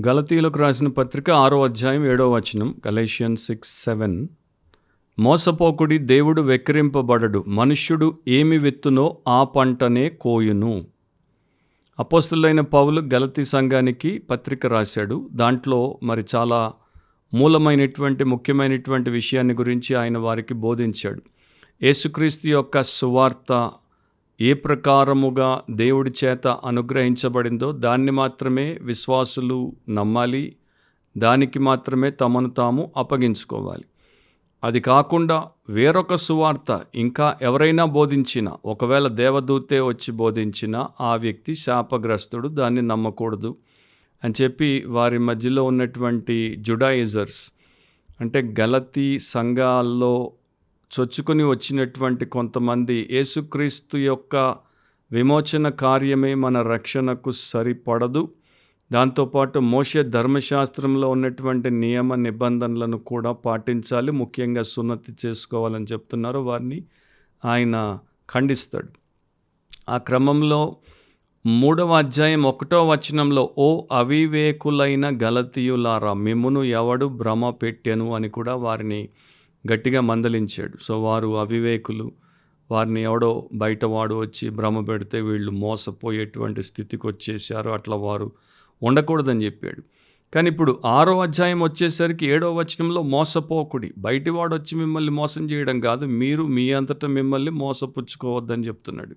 గలతీయులకు రాసిన పత్రిక 6వ అధ్యాయం 7వ వచనం. గలేషియన్స్ 6:7. మోసపోకుడి, దేవుడు వెక్కిరింపబడడు, మనుష్యుడు ఏమి విత్తునో ఆ పంటనే కోయును. అపోస్తలుడైన పౌలు గలతీ సంఘానికి పత్రిక రాశాడు. దాంట్లో మరి చాలా మూలమైనటువంటి ముఖ్యమైనటువంటి విషయాన్ని గురించి ఆయన వారికి బోధించాడు. యేసుక్రీస్తు యొక్క సువార్త ఏ ప్రకారముగా దేవుడి చేత అనుగ్రహించబడిందో దాన్ని మాత్రమే విశ్వాసులు నమ్మాలి, దానికి మాత్రమే తమను తాము అప్పగించుకోవాలి. అది కాకుండా వేరొక సువార్త ఇంకా ఎవరైనా బోధించినా, ఒకవేళ దేవదూతే వచ్చి బోధించినా ఆ వ్యక్తి శాపగ్రస్తుడు, దాన్ని నమ్మకూడదు అని చెప్పి వారి మధ్యలో ఉన్నటువంటి జుడాయిజర్స్, అంటే గలతీ సంఘాల్లో చొచ్చుకొని వచ్చినటువంటి కొంతమంది యేసుక్రీస్తు యొక్క విమోచన కార్యమే మన రక్షణకు సరిపడదు, దాంతోపాటు మోషే ధర్మశాస్త్రంలో ఉన్నటువంటి నియమ నిబంధనలను కూడా పాటించాలి, ముఖ్యంగా సున్నతి చేసుకోవాలని చెప్తున్నారు. వారిని ఆయన ఖండిస్తాడు. ఆ క్రమంలో 3వ అధ్యాయం 1వ వచనంలో, ఓ అవివేకులైన గలతీయులారా, మిమ్మును ఎవడు భ్రమ పెట్టెను అని కూడా వారిని గట్టిగా మందలించాడు. సో వారు అవివేకులు, వారిని ఎవడో బయటవాడు వచ్చి భ్రమ పెడితే వీళ్ళు మోసపోయేటువంటి స్థితికి వచ్చేసారు, అట్లా వారు ఉండకూడదని చెప్పాడు. కానీ ఇప్పుడు 6వ అధ్యాయం వచ్చేసరికి 7వ వచనంలో, మోసపోకుడి, బయటివాడు వచ్చి మిమ్మల్ని మోసం చేయడం కాదు, మీరు మీ అంతటా మిమ్మల్ని మోసపుచ్చుకోవద్దని చెప్తున్నాడు.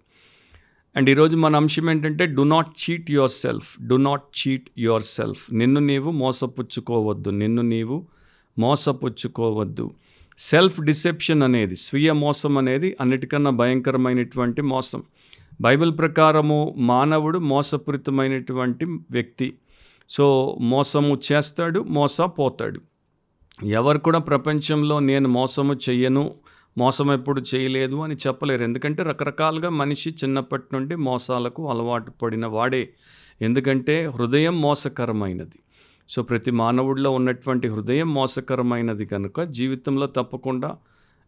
అండ్ ఈరోజు మన అంశం ఏంటంటే, do not cheat your self, do not cheat your self. నిన్ను నీవు మోసపుచ్చుకోవద్దు. సెల్ఫ్ డిసెప్షన్ అనేది, స్వీయ మోసం అనేది అన్నిటికన్నా భయంకరమైనటువంటి మోసం. బైబిల్ ప్రకారము మానవుడు మోసపూరితమైనటువంటి వ్యక్తి. సో మోసము చేస్తాడు, మోసపోతాడు. ఎవరు కూడా ప్రపంచంలో నేను మోసము చెయ్యను, మోసం ఎప్పుడు చేయలేదు అని చెప్పలేరు. ఎందుకంటే రకరకాలుగా మనిషి చిన్నప్పటి నుండి మోసాలకు అలవాటు పడిన వాడే. ఎందుకంటే హృదయం మోసకరమైనది. సో ప్రతి మానవుడిలో ఉన్నటువంటి హృదయం మోసకరమైనది కనుక జీవితంలో తప్పకుండా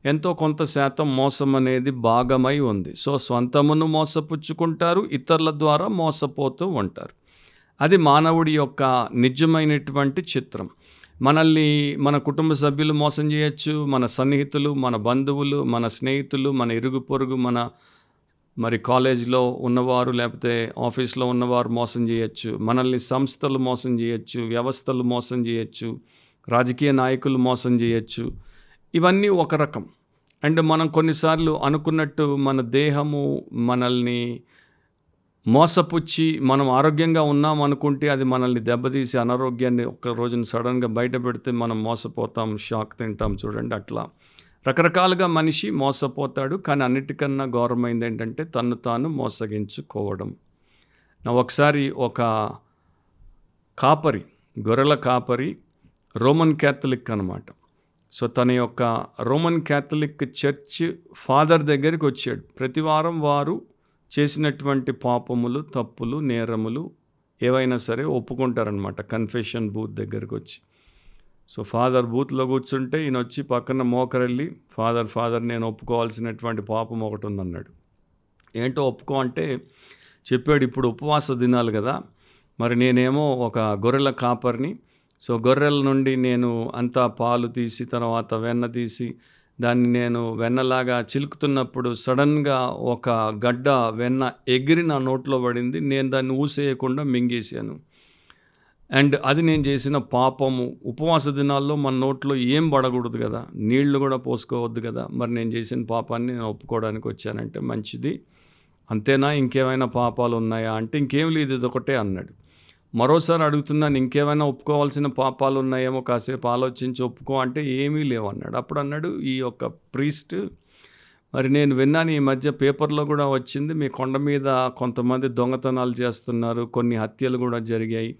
ఎంతో కొంత శాతం మోసం అనేది భాగమై ఉంది. సో స్వంతమును మోసపుచ్చుకుంటారు, ఇతరుల ద్వారా మోసపోతూ ఉంటారు. అది మానవుడి యొక్క నిజమైనటువంటి చిత్రం. మనల్ని మన కుటుంబ సభ్యులు మోసం చేయొచ్చు, మన సన్నిహితులు, మన బంధువులు, మన స్నేహితులు, మన ఇరుగు పొరుగు, మన మరి కాలేజీలో ఉన్నవారు లేకపోతే ఆఫీస్లో ఉన్నవారు మోసం చేయొచ్చు, మనల్ని సంస్థలు మోసం చేయొచ్చు, వ్యవస్థలు మోసం చేయొచ్చు, రాజకీయ నాయకులు మోసం చేయొచ్చు. ఇవన్నీ ఒక రకం. అండ్ మనం కొన్నిసార్లు అనుకున్నట్టు మన దేహము మనల్ని మోసపుచ్చి మనం ఆరోగ్యంగా ఉన్నాం అనుకుంటే అది మనల్ని దెబ్బతీసి అనారోగ్యాన్ని ఒక రోజున సడన్గా బయట పెడితే మనం మోసపోతాం, షాక్ తింటాం. చూడండి, అట్లా రకరకాలుగా మనిషి మోసపోతాడు. కానీ అన్నిటికన్నా ఘోరమైంది ఏంటంటే తన్ను తాను మోసగించుకోవడం. ఒకసారి ఒక కాపరి, గొర్రెల కాపరి, రోమన్ క్యాథలిక్ అనమాట. సో తన యొక్క రోమన్ క్యాథలిక్ చర్చ్ ఫాదర్ దగ్గరికి వచ్చాడు. ప్రతి వారం వారు చేసినటువంటి పాపములు, తప్పులు, నేరములు ఏవైనా సరే ఒప్పుకుంటారనమాట కన్ఫెషన్ బూత్ దగ్గరికి వచ్చి. సో ఫాదర్ బూత్లో కూర్చుంటే ఈయన వచ్చి పక్కన మోకరెళ్ళి, ఫాదర్ నేను ఒప్పుకోవాల్సినటువంటి పాపం ఒకటి ఉందన్నాడు. ఏంటో ఒప్పుకో అంటే చెప్పాడు, ఇప్పుడు ఉపవాస దినాలు కదా, మరి నేనేమో ఒక గొర్రెల కాపర్ని. సో గొర్రెల నుండి నేను అంతా పాలు తీసి తర్వాత వెన్న తీసి దాన్ని నేను వెన్నలాగా చిలుకుతున్నప్పుడు సడన్గా ఒక గడ్డ వెన్న ఎగిరి నా నోట్లో పడింది. నేను దాన్ని ఊసేయకుండా మింగేశాను. అండ్ అది నేను చేసిన పాపము. ఉపవాస దినాల్లో మన నోట్లో ఏం పడకూడదు కదా, నీళ్లు కూడా పోసుకోవద్దు కదా, మరి నేను చేసిన పాపాన్ని నేను ఒప్పుకోవడానికి వచ్చానంటే మంచిది, అంతేనా, ఇంకేమైనా పాపాలు ఉన్నాయా అంటే ఇంకేం లేదు, ఇది ఒకటే అన్నాడు. మరోసారి అడుగుతున్నాను, ఇంకేమైనా ఒప్పుకోవాల్సిన పాపాలు ఉన్నాయేమో, కాసేపు ఆలోచించి ఒప్పుకో అంటే ఏమీ లేవన్నాడు. అప్పుడు అన్నాడు ఈ యొక్క ప్రీస్ట్, మరి నేను విన్నాను ఈ మధ్య పేపర్లో కూడా వచ్చింది, మీ కొండ మీద కొంతమంది దొంగతనాలు చేస్తున్నారు, కొన్ని హత్యలు కూడా జరిగాయి,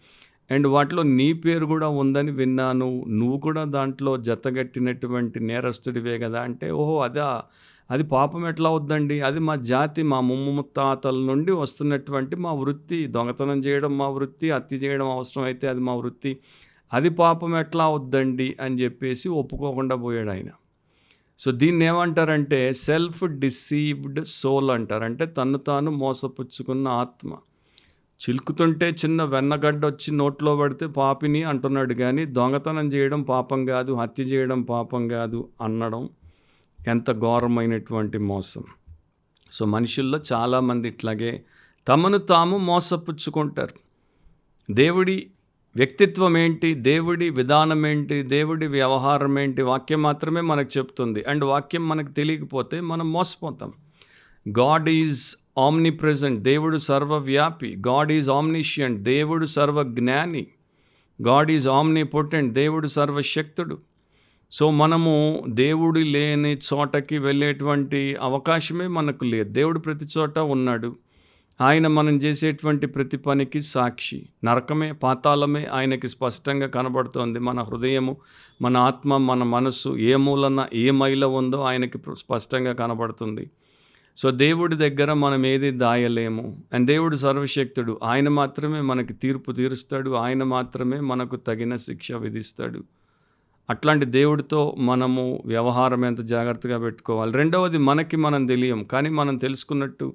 అండ్ వాటిలో నీ పేరు కూడా ఉందని విన్నాను, నువ్వు కూడా దాంట్లో జతగట్టినటువంటి నేరస్తుడివే కదా అంటే, ఓహో అది పాపం ఎట్లా అవుద్దండి, అది మా జాతి, మా ముత్తాతల నుండి వస్తున్నటువంటి మా వృత్తి, దొంగతనం చేయడం మా వృత్తి, హత్య చేయడం అవసరం అయితే అది మా వృత్తి, అది పాపం ఎట్లా అవుద్దండి అని చెప్పేసి ఒప్పుకోకుండా పోయాడు ఆయన. సో దీన్ని ఏమంటారంటే సెల్ఫ్ డిసీవ్డ్ సోల్ అంటారు. అంటే తను తాను మోసపుచ్చుకున్న ఆత్మ. చిలుకుతుంటే చిన్న వెన్నగడ్డ వచ్చి నోట్లో పడితే పాపిని అంటున్నాడు కానీ దొంగతనం చేయడం పాపం కాదు, హత్య చేయడం పాపం కాదు అనడం ఎంత ఘోరమైనటువంటి మోసం. సో మనుషుల్లో చాలామంది ఇట్లాగే తమను తాము మోసపుచ్చుకుంటారు. దేవుడి వ్యక్తిత్వం ఏంటి, దేవుడి విధానం ఏంటి, దేవుడి వ్యవహారం ఏంటి, వాక్యం మాత్రమే మనకు చెప్తుంది. అండ్ వాక్యం మనకు తెలియకపోతే మనం మోసపోతాం. గాడ్ ఈజ్ ఆమ్నిప్రెజెంట్, దేవుడు సర్వవ్యాపి. గాడ్ ఈజ్ ఆమ్నిషియంట్, దేవుడు సర్వజ్ఞాని. గాడ్ ఈజ్ ఆమ్నిపోటెంట్, దేవుడు సర్వశక్తుడు. సో మనము దేవుడు లేని చోటకి వెళ్ళేటువంటి అవకాశమే మనకు లేదు. దేవుడు ప్రతి చోట ఉన్నాడు. ఆయన మనం చేసేటువంటి ప్రతి పనికి సాక్షి. నరకమే, పాతాళమే ఆయనకి స్పష్టంగా కనబడుతోంది. మన హృదయము, మన ఆత్మ, మన మనస్సు ఏ మూలన ఏ మైల ఉందో ఆయనకి స్పష్టంగా కనబడుతుంది. సో దేవుడి దగ్గర మనం ఏది దాయలేము. అండ్ దేవుడు సర్వశక్తుడు. ఆయన మాత్రమే మనకి తీర్పు తీరుస్తాడు. ఆయన మాత్రమే మనకు తగిన శిక్ష విధిస్తాడు. అట్లాంటి దేవుడితో మనము వ్యవహారం ఎంత జాగ్రత్తగా పెట్టుకోవాలి. రెండవది, మనకి మనం తెలియం, కానీ మనం తెలుసుకున్నట్టు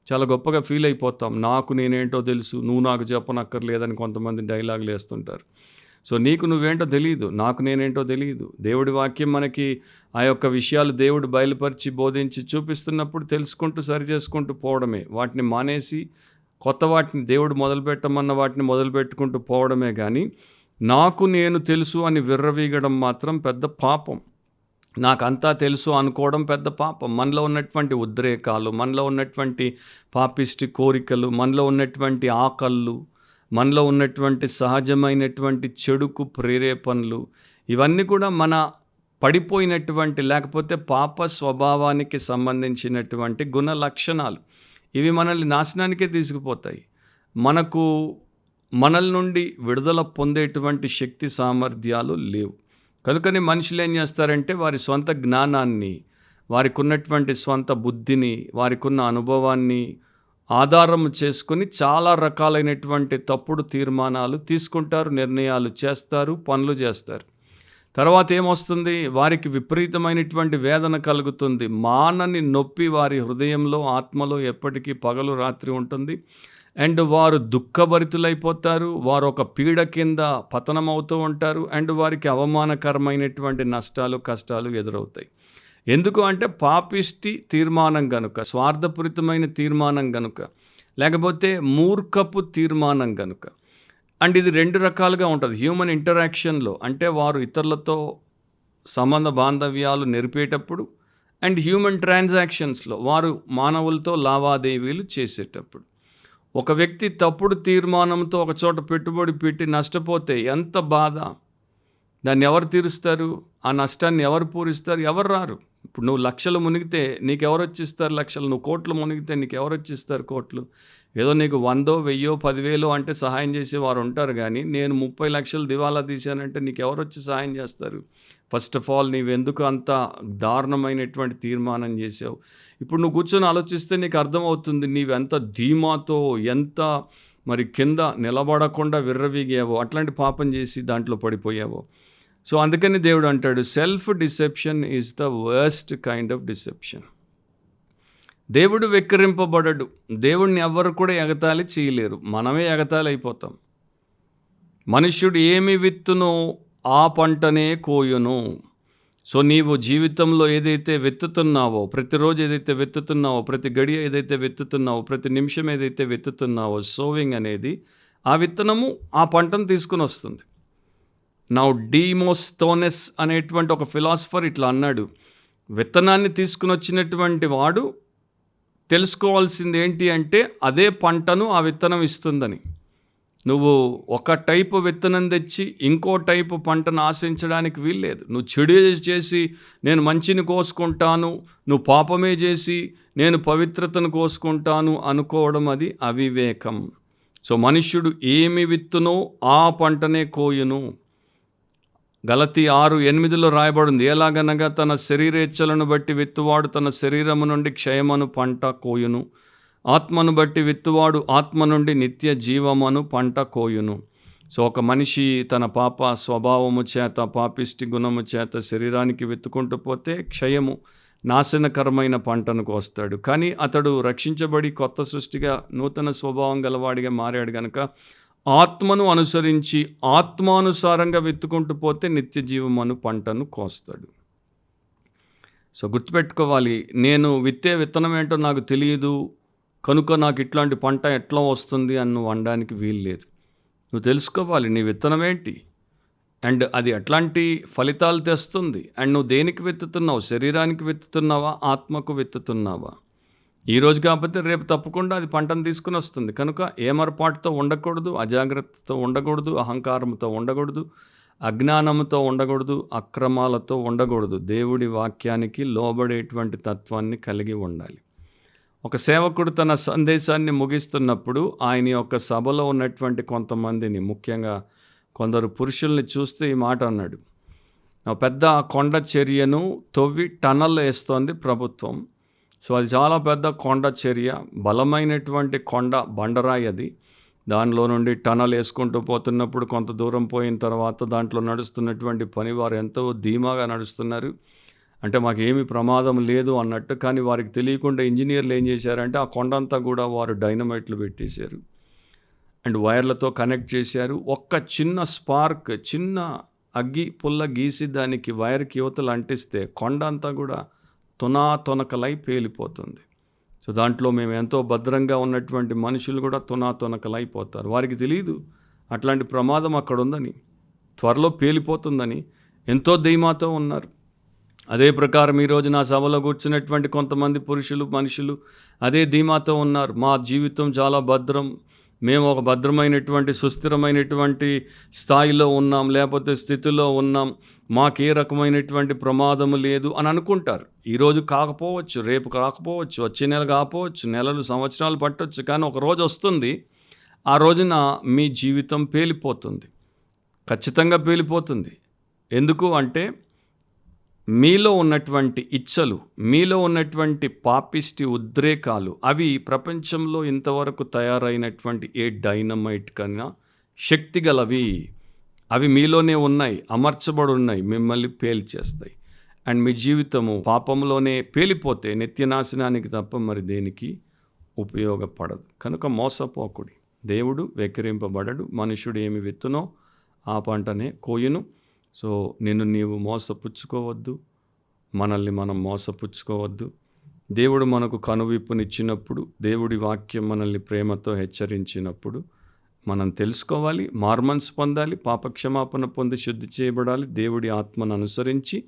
చాలా గొప్పగా ఫీల్ అయిపోతాం. నాకు నేనేంటో తెలుసు, నువ్వు నాకు చెప్పనక్కర్లేదని కొంతమంది డైలాగులు వేస్తుంటారు. సో నీకు నువ్వేంటో తెలియదు, నాకు నేనేంటో తెలియదు. దేవుడి వాక్యం మనకి ఆ యొక్క విషయాలు దేవుడు బయలుపరిచి బోధించి చూపిస్తున్నప్పుడు తెలుసుకుంటూ సరి చేసుకుంటూ పోవడమే. వాటిని మానేసి కొత్త వాటిని దేవుడు మొదలుపెట్టమన్న వాటిని మొదలుపెట్టుకుంటూ పోవడమే కానీ నాకు నేను తెలుసు అని విర్రవీగడం మాత్రం పెద్ద పాపం. నాకంతా తెలుసు అనుకోవడం పెద్ద పాపం. మనలో ఉన్నటువంటి ఉద్రేకాలు, మనలో ఉన్నటువంటి పాపిష్టి కోరికలు, మనలో ఉన్నటువంటి ఆకళ్ళు, మనలో ఉన్నటువంటి సహజమైనటువంటి చెడుకు ప్రేరేపణలు, ఇవన్నీ కూడా మన పడిపోయినటువంటి లేకపోతే పాప స్వభావానికి సంబంధించినటువంటి గుణ లక్షణాలు. ఇవి మనల్ని నాశనానికే తీసుకుపోతాయి. మనల నుండి విడుదల పొందేటువంటి శక్తి సామర్థ్యాలు లేవు. కనుకని మనుషులు ఏం చేస్తారంటే వారి సొంత జ్ఞానాన్ని, వారికి ఉన్నటువంటి స్వంత బుద్ధిని, వారికి ఉన్న అనుభవాన్ని ఆధారం చేసుకొని చాలా రకాలైనటువంటి తప్పుడు తీర్మానాలు తీసుకుంటారు, నిర్ణయాలు చేస్తారు, పనులు చేస్తారు. తర్వాత ఏమొస్తుంది? వారికి విపరీతమైనటువంటి వేదన కలుగుతుంది. మానని నొప్పి వారి హృదయంలో, ఆత్మలో ఎప్పటికీ పగలు రాత్రి ఉంటుంది. అండ్ వారు దుఃఖభరితులైపోతారు. వారు ఒక పీడ కింద పతనమవుతూ ఉంటారు. అండ్ వారికి అవమానకరమైనటువంటి నష్టాలు, కష్టాలు ఎదురవుతాయి. ఎందుకు అంటే పాపిష్టి తీర్మానం గనుక, స్వార్థపూరితమైన తీర్మానం గనుక, లేకపోతే మూర్ఖపు తీర్మానం గనుక. అండ్ ఇది రెండు రకాలుగా ఉంటుంది హ్యూమన్ ఇంటరాక్షన్లో. అంటే వారు ఇతరులతో సంబంధ బాంధవ్యాలు నెరిపేటప్పుడు, అండ్ హ్యూమన్ ట్రాన్సాక్షన్స్లో వారు మానవులతో లావాదేవీలు చేసేటప్పుడు. ఒక వ్యక్తి తప్పుడు తీర్మానంతో ఒక చోట పెట్టుబడి పెట్టి నష్టపోతే ఎంత బాధ! దాన్ని ఎవరు తీరుస్తారు? ఆ నష్టాన్ని ఎవరు పూరిస్తారు? ఎవరు రారు. ఇప్పుడు నువ్వు లక్షలు మునిగితే నీకెవరు వచ్చిస్తారు లక్షలు? నువ్వు కోట్లు మునిగితే నీకెవరు వచ్చిస్తారు కోట్లు? ఏదో నీకు 100, 1000, 10,000 అంటే సహాయం చేసేవారు ఉంటారు. కానీ నేను 30 లక్షలు దివాలా తీశానంటే నీకెవరు వచ్చి సహాయం చేస్తారు? ఫస్ట్ ఆఫ్ ఆల్ నీవెందుకు అంత దారుణమైనటువంటి తీర్మానం చేసావు? ఇప్పుడు నువ్వు కూర్చొని ఆలోచిస్తే నీకు అర్థమవుతుంది నీవెంత ధీమాతో, ఎంత మరి కింద నిలబడకుండా విర్రవీగావో, అట్లాంటి పాపం చేసి దాంట్లో పడిపోయావో. సో అందుకని దేవుడు అంటాడు, self deception is the worst kind of deception. దేవుడు వెక్కిరింపబడడు. దేవుడిని ఎవ్వరు కూడా ఎగతాళి చేయలేరు. మనమే ఎగతాళి అయిపోతాం. మనుష్యుడు ఏమి విత్తునో ఆ పంటనే కోయును. సో నీవు జీవితంలో ఏదైతే విత్తుతున్నావో, ప్రతిరోజు ఏదైతే విత్తుతున్నావో, ప్రతి గడియ ఏదైతే విత్తుతున్నావో, ప్రతి నిమిషం ఏదైతే విత్తుతున్నావో, సోవింగ్ అనేది ఆ విత్తనము ఆ పంటను తీసుకుని వస్తుంది. నౌ డీమోస్తోనెస్ అనేటువంటి ఒక ఫిలాసఫర్ ఇట్లా అన్నాడు, విత్తనాన్ని తీసుకుని వచ్చినటువంటి వాడు తెలుసుకోవాల్సింది ఏంటి అంటే అదే పంటను ఆ విత్తనం ఇస్తుందని. నువ్వు ఒక టైపు విత్తనం తెచ్చి ఇంకో టైపు పంటను ఆశించడానికి వీల్లేదు. నువ్వు చెడు చేసి నేను మంచిని కోసుకుంటాను, నువ్వు పాపమే చేసి నేను పవిత్రతను కోసుకుంటాను అనుకోవడం అది అవివేకం. సో మనుష్యుడు ఏమి విత్తునో ఆ పంటనే కోయును. గలతీ 6:8 రాయబడింది, ఎలాగనగా తన శరీరేచ్ఛలను బట్టి విత్తువాడు తన శరీరము నుండి క్షయమను పంట కోయును, ఆత్మను బట్టి విత్తువాడు ఆత్మ నుండి నిత్య జీవమను పంట కోయును. సో ఒక మనిషి తన పాప స్వభావము చేత, పాపిష్టి గుణము చేత శరీరానికి విత్తుకుంటూ పోతే క్షయము, నాశనకరమైన పంటను కోస్తాడు. కానీ అతడు రక్షించబడి కొత్త సృష్టిగా నూతన స్వభావం గలవాడిగా మారాడు గనుక ఆత్మను అనుసరించి ఆత్మానుసారంగా విత్తుకుంటూ పోతే నిత్య జీవమను పంటను కోస్తాడు. సో గుర్తుపెట్టుకోవాలి, నేను విత్తే విత్తనం ఏంటో నాకు తెలియదు కనుక నాకు ఇట్లాంటి పంట ఎట్లా వస్తుంది అని నువ్వు అనడానికి వీలు లేదు. నువ్వు తెలుసుకోవాలి నీ విత్తనం ఏంటి అండ్ అది ఎట్లాంటి ఫలితాలు తెస్తుంది. అండ్ నువ్వు దేనికి విత్తుతున్నావు? శరీరానికి విత్తుతున్నావా, ఆత్మకు విత్తుతున్నావా? ఈరోజు కాకపోతే రేపు తప్పకుండా అది పంటను తీసుకుని వస్తుంది. కనుక ఏమరపాటుతో ఉండకూడదు, అజాగ్రత్తతో ఉండకూడదు, అహంకారంతో ఉండకూడదు, అజ్ఞానంతో ఉండకూడదు, అక్రమాలతో ఉండకూడదు. దేవుడి వాక్యానికి లోబడేటువంటి తత్వాన్ని కలిగి ఉండాలి. ఒక సేవకుడు తన సందేశాన్ని ముగిస్తున్నప్పుడు ఆయన యొక్క సభలో ఉన్నటువంటి కొంతమందిని, ముఖ్యంగా కొందరు పురుషుల్ని చూస్తూ ఈ మాట అన్నాడు. పెద్ద కొండ చర్యను తవ్వి టనల్ వేస్తోంది ప్రభుత్వం. సో అది చాలా పెద్ద కొండ చర్య, బలమైనటువంటి కొండ బండరాయి అది. దానిలో నుండి టనల్ వేసుకుంటూ పోతున్నప్పుడు కొంత దూరం పోయిన తర్వాత దాంట్లో నడుస్తున్నటువంటి పనివారు ఎంతో ధీమాగా నడుస్తున్నారు. అంటే మాకేమీ ప్రమాదం లేదు అన్నట్టు. కానీ వారికి తెలియకుండా ఇంజనీర్లు ఏం చేశారంటే ఆ కొండంతా కూడా వారు డైనమైట్లు పెట్టేశారు అండ్ వైర్లతో కనెక్ట్ చేశారు. ఒక్క చిన్న స్పార్క్, చిన్న అగ్గి పుల్ల గీసి దానికి వైర్కి యువతలు అంటిస్తే కొండ అంతా కూడా తునాతునకలై పేలిపోతుంది. సో దాంట్లో మేము ఎంతో భద్రంగా ఉన్నటువంటి మనుషులు కూడా తునాతునకలైపోతారు. వారికి తెలియదు అట్లాంటి ప్రమాదం అక్కడ ఉందని, త్వరలో పేలిపోతుందని ఎంతో ధీమాతో ఉన్నారు. అదే ప్రకారం ఈరోజు నా సభలో కూర్చున్నటువంటి కొంతమంది పురుషులు, మనుషులు అదే ధీమాతో ఉన్నారు. మా జీవితం చాలా భద్రం, మేము ఒక భద్రమైనటువంటి సుస్థిరమైనటువంటి స్థాయిలో ఉన్నాం, లేకపోతే స్థితిలో ఉన్నాం, మాకే రకమైనటువంటి ప్రమాదం లేదు అని అనుకుంటారు. ఈరోజు కాకపోవచ్చు, రేపు కాకపోవచ్చు, వచ్చే నెల కాకపోవచ్చు, నెలలు సంవత్సరాలు పట్టవచ్చు. కానీ ఒక రోజు వస్తుంది, ఆ రోజున మీ జీవితం పేలిపోతుంది, ఖచ్చితంగా పేలిపోతుంది. ఎందుకు అంటే మీలో ఉన్నటువంటి ఇచ్చలు, మీలో ఉన్నటువంటి పాపిష్టి ఉద్రేకాలు, అవి ప్రపంచంలో ఇంతవరకు తయారైనటువంటి ఏ డైనమైట్ కన్నా శక్తి గలవి. అవి మీలోనే ఉన్నాయి, అమర్చబడి ఉన్నాయి, మిమ్మల్ని పేల్చేస్తాయి. అండ్ మీ జీవితము పాపంలోనే పేలిపోతే నిత్యనాశనానికి తప్ప మరి దేనికి ఉపయోగపడదు. కనుక మోసపోకుడి. దేవుడు వెక్కిరింపబడడు. మనుషుడు ఏమి విత్తునో ఆ పంటనే కోయును. సో నిన్ను నీవు మోసపుచ్చుకోవద్దు, మనల్ని మనం మోసపుచ్చుకోవద్దు. దేవుడు మనకు కనువిప్పునిచ్చినప్పుడు, దేవుడి వాక్యం మనల్ని ప్రేమతో హెచ్చరించినప్పుడు మనం తెలుసుకోవాలి, మార్మన్స్ పొందాలి, పాపక్షమాపణ పొంది శుద్ధి చేయబడాలి. దేవుడి ఆత్మను అనుసరించి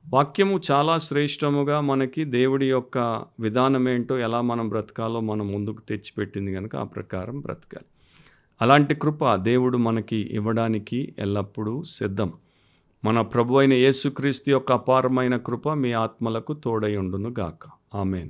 వాక్యము చాలా శ్రేష్టముగా మనకి దేవుడి యొక్క విధానం ఏంటో, ఎలా మనం బ్రతకాలో మనం ముందుకు తెచ్చిపెట్టింది కనుక ఆ ప్రకారం బ్రతకాలి. అలాంటి కృప దేవుడు మనకి ఇవ్వడానికి ఎల్లప్పుడూ సిద్ధం. మన ప్రభు అయిన యేసుక్రీస్తు యొక్క అపారమైన కృప మీ ఆత్మలకు తోడై ఉండును గాక. ఆమేన్.